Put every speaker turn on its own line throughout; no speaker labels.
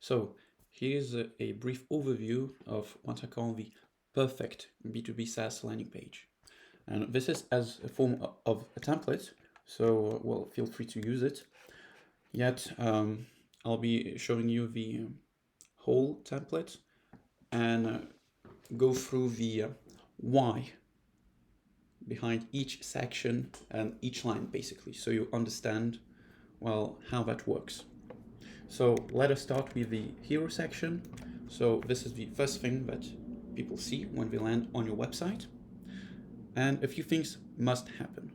So here's a brief overview of what I call the perfect B2B SaaS landing page. And this is as a form of a template, so well, feel free to use it. Yet I'll be showing you the whole template and go through the why behind each section and each line, basically, so you understand, well, how that works. So let us start with the hero section. So this is the first thing that people see when they land on your website. And a few things must happen.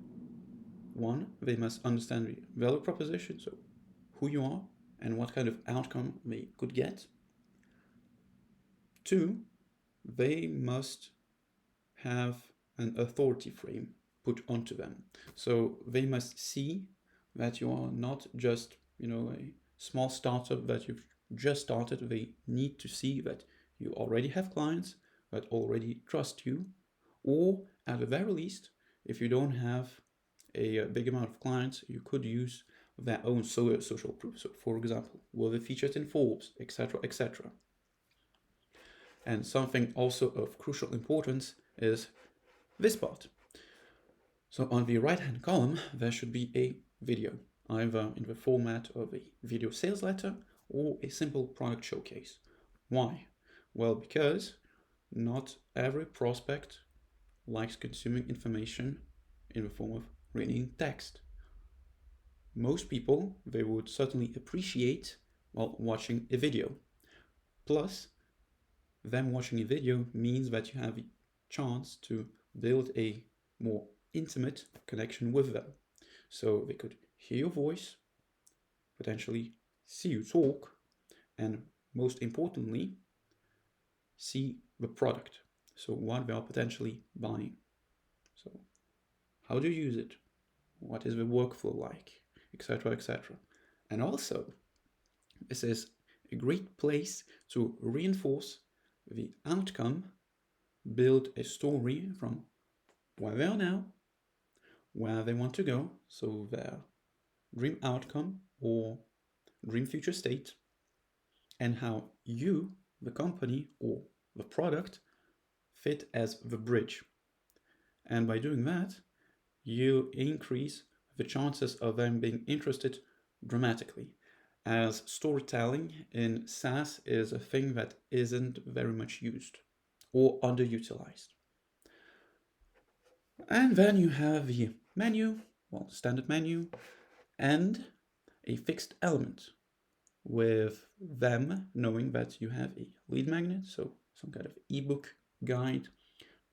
One, they must understand the value proposition, so who you are and what kind of outcome they could get. Two, they must have an authority frame put onto them. So they must see that you are not just, a small startup that you've just started. They need to see that you already have clients that already trust you, or at the very least, if you don't have a big amount of clients, you could use their own social proof. So for example, were they featured in Forbes, etc., etc. And something also of crucial importance is this part. So on the right hand column, there should be a video, either in the format of a video sales letter or a simple product showcase. Why? Well, because not every prospect likes consuming information in the form of reading text. Most people, they would certainly appreciate while watching a video. Plus, them watching a video means that you have a chance to build a more intimate connection with them. So they could hear your voice, potentially see you talk, and most importantly, see the product. So what they are potentially buying. So how do you use it? What is the workflow like? Etc., etc. And also, this is a great place to reinforce the outcome, build a story from where they are now, where they want to go, so their dream outcome or dream future state, and how you, the company or the product, fit as the bridge. And by doing that, you increase the chances of them being interested dramatically, as storytelling in SaaS is a thing that isn't very much used or underutilized. And then you have the menu, well, standard menu, and a fixed element with them knowing that you have a lead magnet, so some kind of ebook, guide,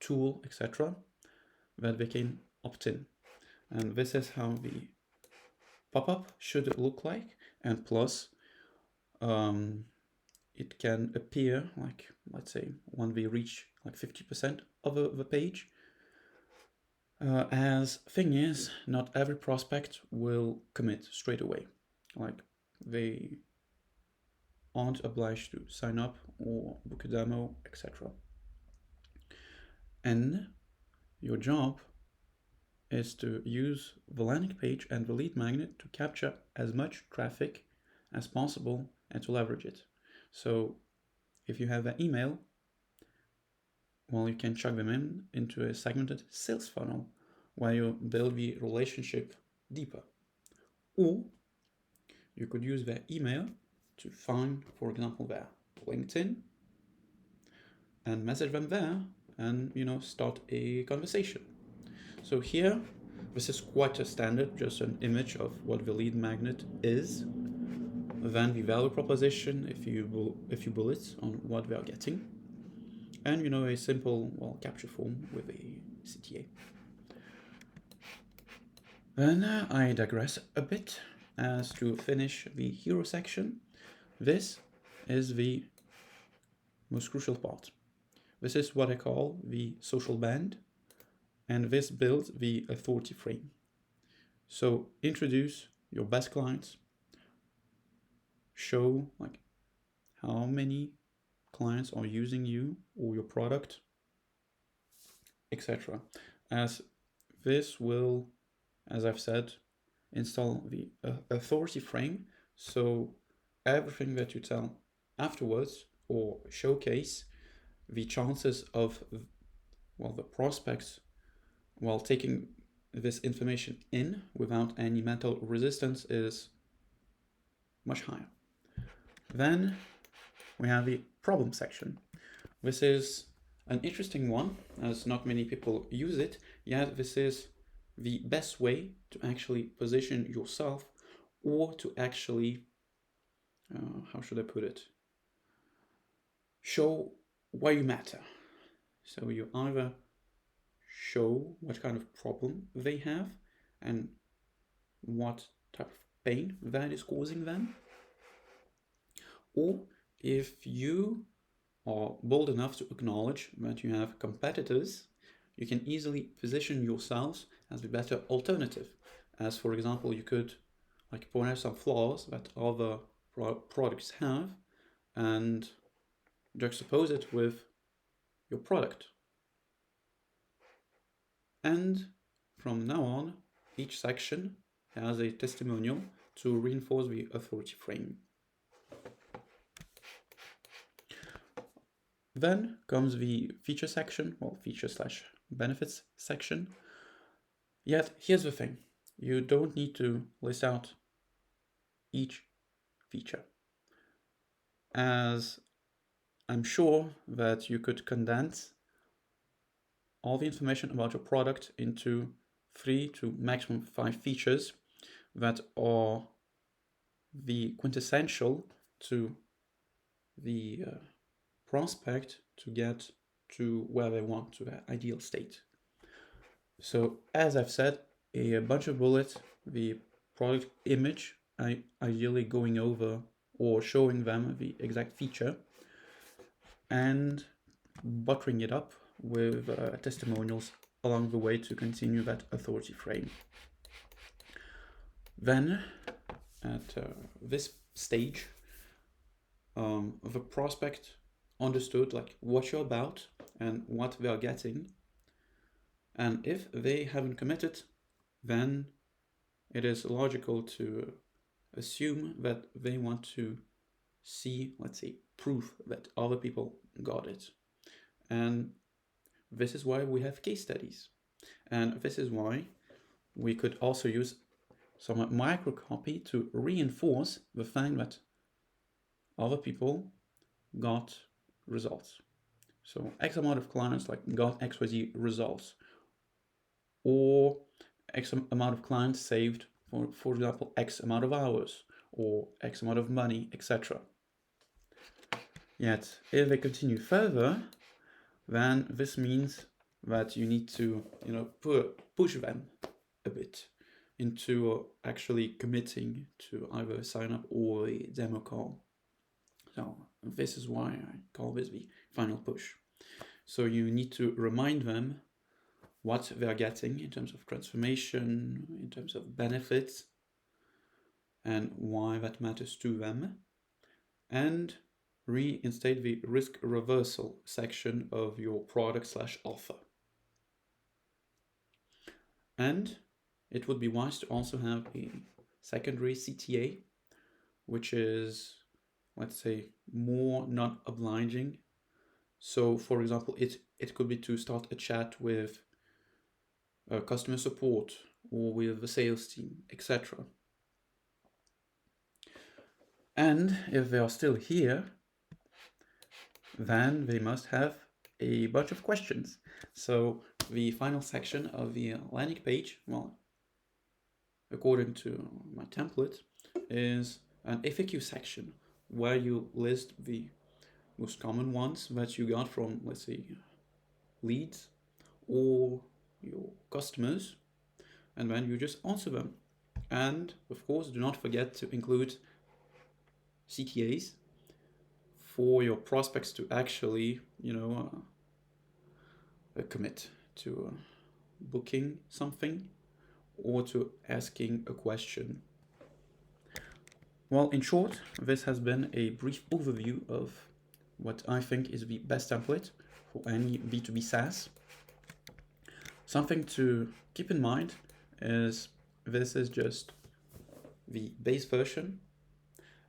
tool, etc., that they can opt in. And this is how the pop-up should look like. And plus, it can appear like, let's say, when we reach like 50% of the page. As thing is, not every prospect will commit straight away. Like they aren't obliged to sign up or book a demo, etc. And your job is to use the landing page and the lead magnet to capture as much traffic as possible and to leverage it. So if you have an email, well, you can chuck them into a segmented sales funnel where you build the relationship deeper. Or you could use their email to find, for example, their LinkedIn and message them there and, start a conversation. So here, this is quite a standard, just an image of what the lead magnet is. Then the value proposition, a few bullets on what we are getting. And, a simple, capture form with a CTA. Then I digress a bit as to finish the hero section. This is the most crucial part. This is what I call the social band, and this builds the authority frame. So introduce your best clients, show like how many clients are using you or your product, etc. As this will, as I've said, install the authority frame. So everything that you tell afterwards or showcase the chances of, well, the prospects, while taking this information in without any mental resistance, is much higher. Then we have the problem section. This is an interesting one, as not many people use it, yet this is the best way to actually position yourself, or to actually, how should I put it, show why you matter. So you either show what kind of problem they have and what type of pain that is causing them, or if you are bold enough to acknowledge that you have competitors, you can easily position yourselves as the better alternative. As for example, you could point out some flaws that other products have and juxtapose it with your product. And from now on, each section has a testimonial to reinforce the authority frame. Then comes the feature section, well, feature/benefits section. Yet, here's the thing. You don't need to list out each feature, as I'm sure that you could condense all the information about your product into 3 to maximum 5 features that are the quintessential to the prospect to get to where they want, to their ideal state. So as I've said, a bunch of bullets, the product image, ideally going over or showing them the exact feature, and buttering it up with testimonials along the way to continue that authority frame. Then at this stage, the prospect understood what you're about and what they are getting, and if they haven't committed, then it is logical to assume that they want to see, let's say, proof that other people got it. And this is why we have case studies, and this is why we could also use some microcopy to reinforce the fact that other people got results. So X amount of clients got XYZ results, or X amount of clients saved for example X amount of hours or X amount of money, etc. Yet if they continue further, then this means that you need to push them a bit into actually committing to either a sign up or a demo call. So this is why I call this the final push. So you need to remind them what they are getting in terms of transformation, in terms of benefits, and why that matters to them, and reinstate the risk reversal section of your product/offer. And it would be wise to also have a secondary CTA, which is, let's say, more non-obliging. So for example, it could be to start a chat with customer support or with the sales team, etc. And if they are still here, then they must have a bunch of questions. So the final section of the landing page, well, according to my template, is an FAQ section where you list the most common ones that you got from, let's say, leads or your customers, and then you just answer them. And of course, do not forget to include CTAs for your prospects to actually, commit to booking something or to asking a question. Well, in short, this has been a brief overview of what I think is the best template for any B2B SaaS. Something to keep in mind is this is just the base version,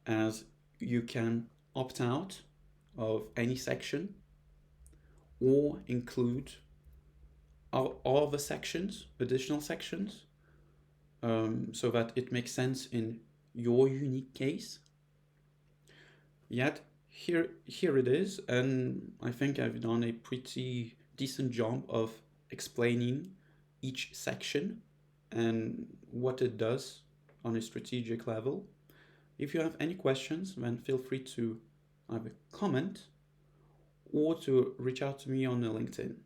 as you can opt out of any section or include all the sections, additional sections, so that it makes sense in your unique case. Yet here it is, and I think I've done a pretty decent job of explaining each section and what it does on a strategic level. If you have any questions, then feel free to either comment or to reach out to me on LinkedIn.